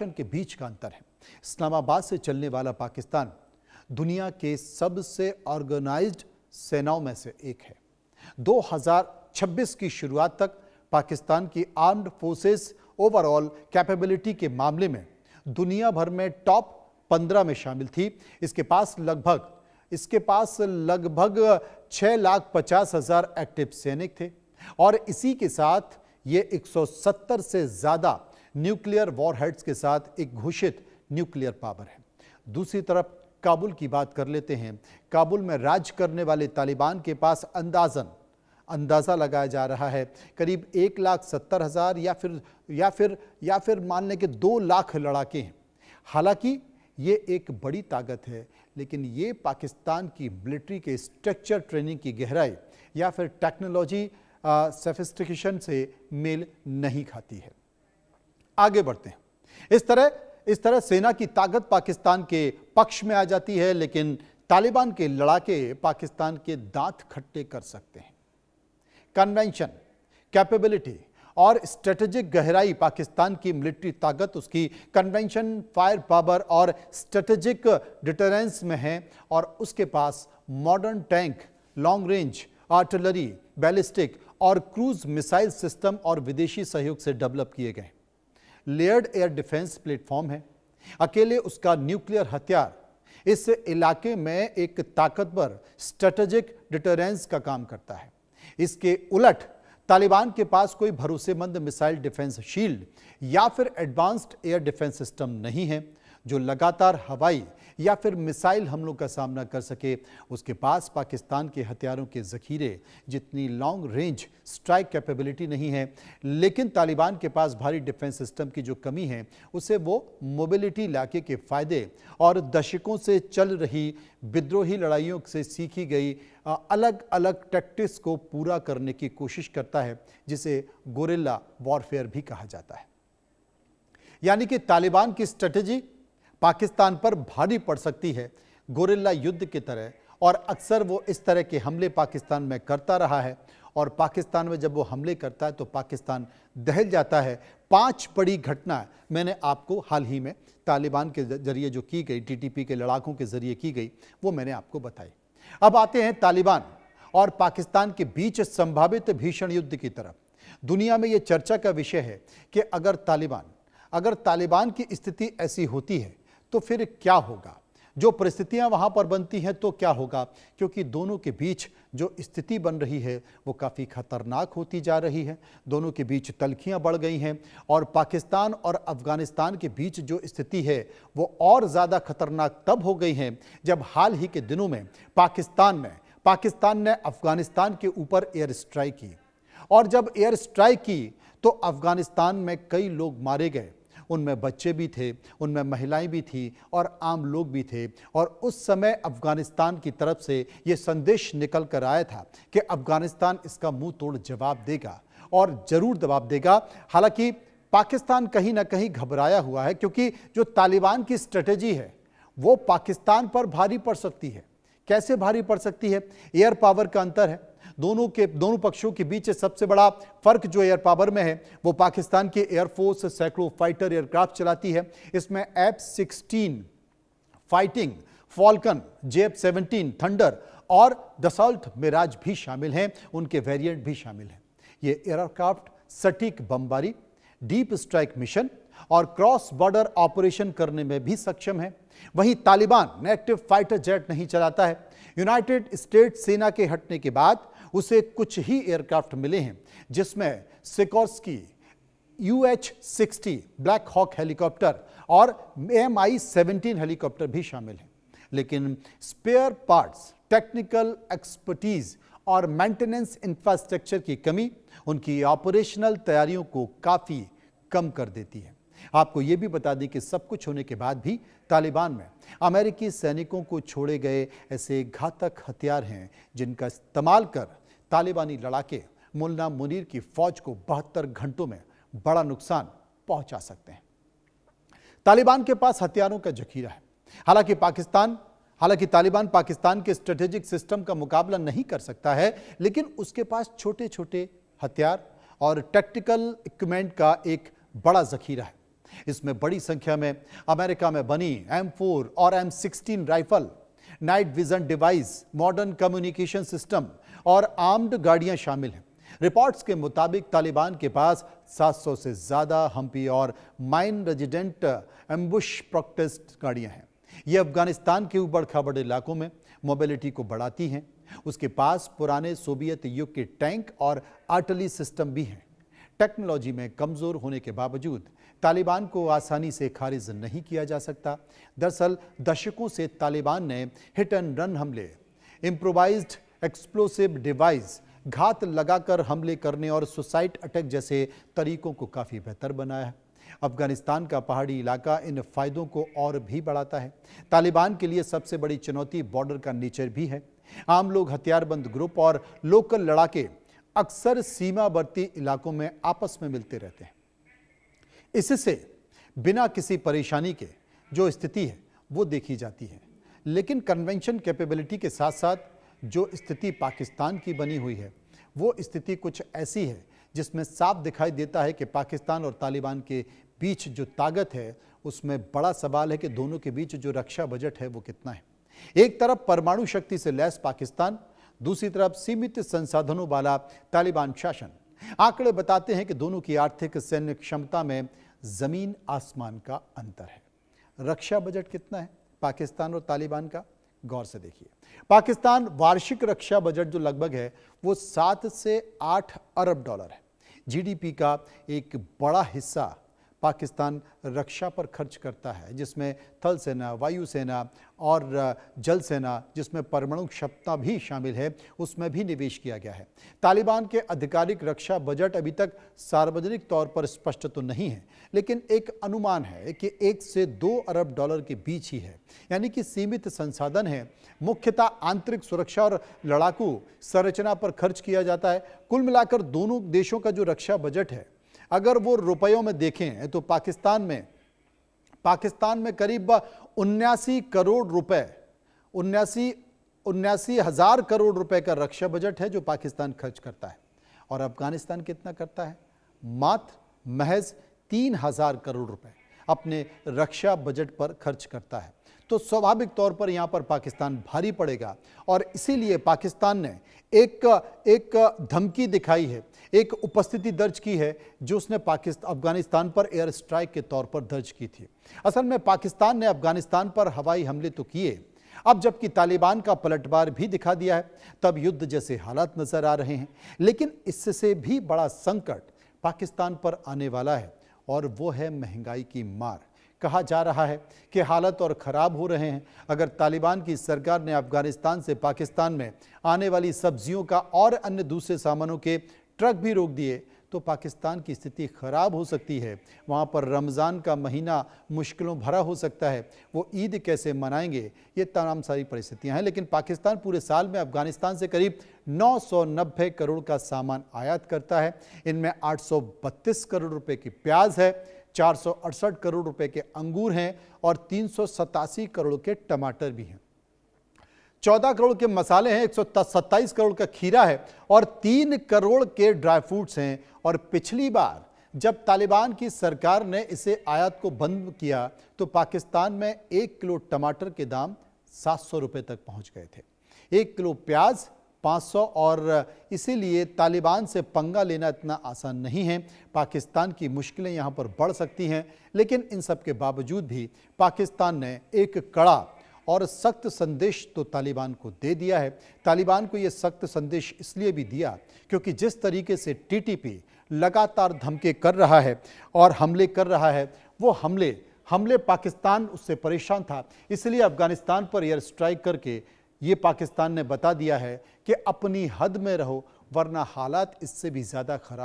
के बीच का अंतर है। इस्लामाबाद से चलने वाला पाकिस्तान दुनिया के सबसे ऑर्गेनाइज्ड सेनाओं में से एक है। 2026 की शुरुआत तक पाकिस्तान की आर्म्ड फोर्सेस ओवरऑल कैपेबिलिटी के मामले में दुनिया भर में टॉप 15 में शामिल थी। इसके पास लगभग 6,50,000 एक्टिव सैनिक थे और इसी के साथ ये 170 से ज्यादा न्यूक्लियर वॉरहेड्स के साथ एक घोषित न्यूक्लियर पावर है। दूसरी तरफ काबुल की बात कर लेते हैं। काबुल में राज करने वाले तालिबान के पास अंदाजा लगाया जा रहा है करीब 1,70,000 या फिर मान लें कि 2 लाख लड़ाके हैं। हालांकि ये एक बड़ी ताकत है, लेकिन ये पाकिस्तान की मिलिट्री के स्ट्रक्चर, ट्रेनिंग की गहराई या फिर टेक्नोलॉजी सोफिस्टिकेशन से मेल नहीं खाती है। आगे बढ़ते हैं। इस तरह सेना की ताकत पाकिस्तान के पक्ष में आ जाती है, लेकिन तालिबान के लड़ाके पाकिस्तान के दांत खट्टे कर सकते हैं। कन्वेंशन, कैपेबिलिटी और स्ट्रेटेजिक गहराई पाकिस्तान की मिलिट्री ताकत उसकी कन्वेंशन, फायर पावर और स्ट्रेटेजिक डिटरेंस में है और उसके पास modern tank, long range artillery, ballistic और क्रूज मिसाइल सिस्टम और विदेशी सहयोग से डेवलप किए गए लेयर्ड एयर डिफेंस प्लेटफॉर्म है। अकेले उसका न्यूक्लियर हथियार इस इलाके में एक ताकतवर स्ट्रेटेजिक डिटरेंस का काम करता है। इसके उलट तालिबान के पास कोई भरोसेमंद मिसाइल डिफेंस शील्ड या फिर एडवांस्ड एयर डिफेंस सिस्टम नहीं है जो लगातार हवाई या फिर मिसाइल हमलों का सामना कर सके। उसके पास पाकिस्तान के हथियारों के जखीरे जितनी लॉन्ग रेंज स्ट्राइक कैपेबिलिटी नहीं है, लेकिन तालिबान के पास भारी डिफेंस सिस्टम की जो कमी है उसे वो मोबिलिटी इलाके के फायदे और दशकों से चल रही विद्रोही लड़ाइयों से सीखी गई अलग अलग टैक्टिक्स को पूरा करने की कोशिश करता है, जिसे गोरिल्ला वॉरफेयर भी कहा जाता है। यानी कि तालिबान की स्ट्रेटेजी पाकिस्तान पर भारी पड़ सकती है गोरिल्ला युद्ध की तरह, और अक्सर वो इस तरह के हमले पाकिस्तान में करता रहा है और पाकिस्तान में जब वो हमले करता है तो पाकिस्तान दहल जाता है। 5 बड़ी घटना मैंने आपको हाल ही में तालिबान के जरिए जो की गई, टीटीपी के लड़ाकों के जरिए की गई, वो मैंने आपको बताई। अब आते हैं तालिबान और पाकिस्तान के बीच संभावित भीषण युद्ध की तरफ। दुनिया में ये चर्चा का विषय है कि अगर तालिबान की स्थिति ऐसी होती है तो फिर क्या होगा, जो परिस्थितियां वहां पर बनती हैं तो क्या होगा, क्योंकि दोनों के बीच जो स्थिति बन रही है वो काफ़ी खतरनाक होती जा रही है। दोनों के बीच तल्खियां बढ़ गई हैं और पाकिस्तान और अफगानिस्तान के बीच जो स्थिति है वो और ज़्यादा खतरनाक तब हो गई है जब हाल ही के दिनों में पाकिस्तान ने अफगानिस्तान के ऊपर एयर स्ट्राइक की, और जब एयर स्ट्राइक की तो अफगानिस्तान में कई लोग मारे गए। उनमें बच्चे भी थे, उनमें महिलाएं भी थी और आम लोग भी थे। और उस समय अफगानिस्तान की तरफ से ये संदेश निकल कर आया था कि अफगानिस्तान इसका मुंह तोड़ जवाब देगा और ज़रूर जवाब देगा। हालांकि पाकिस्तान कहीं ना कहीं घबराया हुआ है, क्योंकि जो तालिबान की स्ट्रेटेजी है वो पाकिस्तान पर भारी पड़ सकती है। कैसे भारी पड़ सकती है? एयर पावर का अंतर है। दोनों पक्षों के बीच सबसे बड़ा फर्क जो एयर पावर में है वो पाकिस्तान की एयरफोर्स सैकड़ों फाइटर एयरक्राफ्ट चलाती है। इसमें F-16 fighting, Falcon, JF-17 thunder और दसॉल्ट मिराज भी शामिल हैं, उनके वेरिएंट भी शामिल हैं। ये एयरक्राफ्ट सटीक बमबारी, डीप स्ट्राइक मिशन और क्रॉस बॉर्डर ऑपरेशन करने में भी सक्षम है। वहीं तालिबान एक्टिव फाइटर जेट नहीं चलाता है। यूनाइटेड स्टेट्स सेना के हटने के बाद उसे कुछ ही एयरक्राफ्ट मिले हैं, जिसमें Sikorsky UH-60 Black Hawk helicopter और Mi-17 हेलीकॉप्टर भी शामिल हैं। लेकिन स्पेयर पार्ट्स, टेक्निकल एक्सपर्टीज और मेंटेनेंस इंफ्रास्ट्रक्चर की कमी उनकी ऑपरेशनल तैयारियों को काफ़ी कम कर देती है। आपको यह भी बता दें कि सब कुछ होने के बाद भी तालिबान में अमेरिकी सैनिकों को छोड़े गए ऐसे घातक हथियार हैं जिनका इस्तेमाल कर तालिबानी लड़ाके मुल्ला मुनीर की फौज को 72 घंटों में बड़ा नुकसान पहुंचा सकते हैं। तालिबान के पास हथियारों का जखीरा है। हालांकि तालिबान पाकिस्तान के स्ट्रेटेजिक सिस्टम का मुकाबला नहीं कर सकता है, लेकिन उसके पास छोटे छोटे हथियार और टैक्टिकल इक्विपमेंट का एक बड़ा जखीरा है। इसमें बड़ी संख्या में अमेरिका में बनी M4 और M16 rifle, night vision device, modern communication system और आर्म्ड गाड़ियां शामिल हैं। रिपोर्ट्स के मुताबिक तालिबान के पास 700 से ज्यादा हम्पी और माइन रेजिडेंट एम्बुश प्रोटेस्ट गाड़ियां हैं। ये अफगानिस्तान के ऊबड़ खाबड़ इलाकों में मोबिलिटी को बढ़ाती हैं। उसके पास पुराने सोवियत युग के टैंक और आर्टिलरी सिस्टम भी हैं। टेक्नोलॉजी में कमजोर होने के बावजूद तालिबान को आसानी से खारिज नहीं किया जा सकता। दरअसल दशकों से तालिबान ने हिट एंड रन हमले, इम्प्रोवाइज्ड एक्सप्लोसिव डिवाइस, घात लगाकर हमले करने और सुसाइड अटैक जैसे तरीकों को काफी बेहतर बनाया है। अफगानिस्तान का पहाड़ी इलाका इन फायदों को और भी बढ़ाता है। तालिबान के लिए सबसे बड़ी चुनौती बॉर्डर का नेचर भी है। आम लोग, हथियारबंद ग्रुप और लोकल लड़ाके अक्सर सीमावर्ती इलाकों में आपस में मिलते रहते हैं। इससे बिना किसी परेशानी के जो स्थिति है वो देखी जाती है। लेकिन कन्वेंशन कैपेबिलिटी के साथ साथ जो स्थिति पाकिस्तान की बनी हुई है वो स्थिति कुछ ऐसी है जिसमें साफ दिखाई देता है कि पाकिस्तान और तालिबान के बीच जो ताकत है उसमें बड़ा सवाल है कि दोनों के बीच जो रक्षा बजट है वो कितना है। एक तरफ परमाणु शक्ति से लैस पाकिस्तान, दूसरी तरफ सीमित संसाधनों वाला तालिबान शासन। आंकड़े बताते हैं कि दोनों की आर्थिक सैन्य क्षमता में जमीन आसमान का अंतर है। रक्षा बजट कितना है पाकिस्तान और तालिबान का? गौर से देखिए। पाकिस्तान वार्षिक रक्षा बजट जो लगभग है वो 7 से 8 अरब डॉलर है। जीडीपी का एक बड़ा हिस्सा पाकिस्तान रक्षा पर खर्च करता है, जिसमें थल सेना, वायुसेना और जल सेना, जिसमें परमाणु क्षमता भी शामिल है, उसमें भी निवेश किया गया है। तालिबान के आधिकारिक रक्षा बजट अभी तक सार्वजनिक तौर पर स्पष्ट तो नहीं है, लेकिन एक अनुमान है कि 1 से 2 अरब डॉलर के बीच ही है। यानी कि सीमित संसाधन है। मुख्यतः आंतरिक सुरक्षा और लड़ाकू संरचना पर खर्च किया जाता है। कुल मिलाकर दोनों देशों का जो रक्षा बजट है, अगर वो रुपयों में देखें तो पाकिस्तान में करीब 79 करोड़ रुपए, 79 हजार करोड़ रुपए का रक्षा बजट है जो पाकिस्तान खर्च करता है। और अफगानिस्तान कितना करता है? मात्र महज 3000 करोड़ रुपए अपने रक्षा बजट पर खर्च करता है। तो स्वाभाविक तौर पर यहां पर पाकिस्तान भारी पड़ेगा और इसीलिए पाकिस्तान ने एक धमकी दिखाई है, एक उपस्थिति दर्ज की है जो उसने अफगानिस्तान पर एयर स्ट्राइक के तौर पर दर्ज की थी। असल में पाकिस्तान ने अफगानिस्तान पर हवाई हमले तो किए, अब जबकि तालिबान का पलटवार भी दिखा दिया है, तब युद्ध जैसे हालात नजर आ रहे हैं। लेकिन इससे भी बड़ा संकट पाकिस्तान पर आने वाला है और वो है महंगाई की मार। कहा जा रहा है कि हालत और ख़राब हो रहे हैं। अगर तालिबान की सरकार ने अफगानिस्तान से पाकिस्तान में आने वाली सब्जियों का और अन्य दूसरे सामानों के ट्रक भी रोक दिए तो पाकिस्तान की स्थिति खराब हो सकती है। वहाँ पर रमज़ान का महीना मुश्किलों भरा हो सकता है। वो ईद कैसे मनाएंगे, ये तमाम सारी परिस्थितियाँ हैं। लेकिन पाकिस्तान पूरे साल में अफगानिस्तान से करीब 990 करोड़ का सामान आयात करता है। इनमें 832 करोड़ रुपए की प्याज है, 468 करोड़ रुपए के अंगूर हैं और 387 करोड़ के टमाटर भी हैं। 14 करोड़ के मसाले हैं, 127 करोड़ का खीरा है और 3 करोड़ के ड्राई फ्रूट्स हैं। और पिछली बार जब तालिबान की सरकार ने इसे आयात को बंद किया तो पाकिस्तान में 1 किलो टमाटर के दाम 700 रुपए तक पहुंच गए थे, 1 किलो प्याज 500। और इसीलिए तालिबान से पंगा लेना इतना आसान नहीं है। पाकिस्तान की मुश्किलें यहाँ पर बढ़ सकती हैं। लेकिन इन सब के बावजूद भी पाकिस्तान ने एक कड़ा और सख्त संदेश तो तालिबान को दे दिया है। तालिबान को ये सख्त संदेश इसलिए भी दिया क्योंकि जिस तरीके से टीटीपी लगातार धमके कर रहा है और हमले कर रहा है, वो हमले पाकिस्तान उससे परेशान था। इसलिए अफगानिस्तान पर एयर स्ट्राइक करके ये पाकिस्तान ने बता दिया है कि अपनी हद में रहो वरना हालात इससे भी ज़्यादा खराब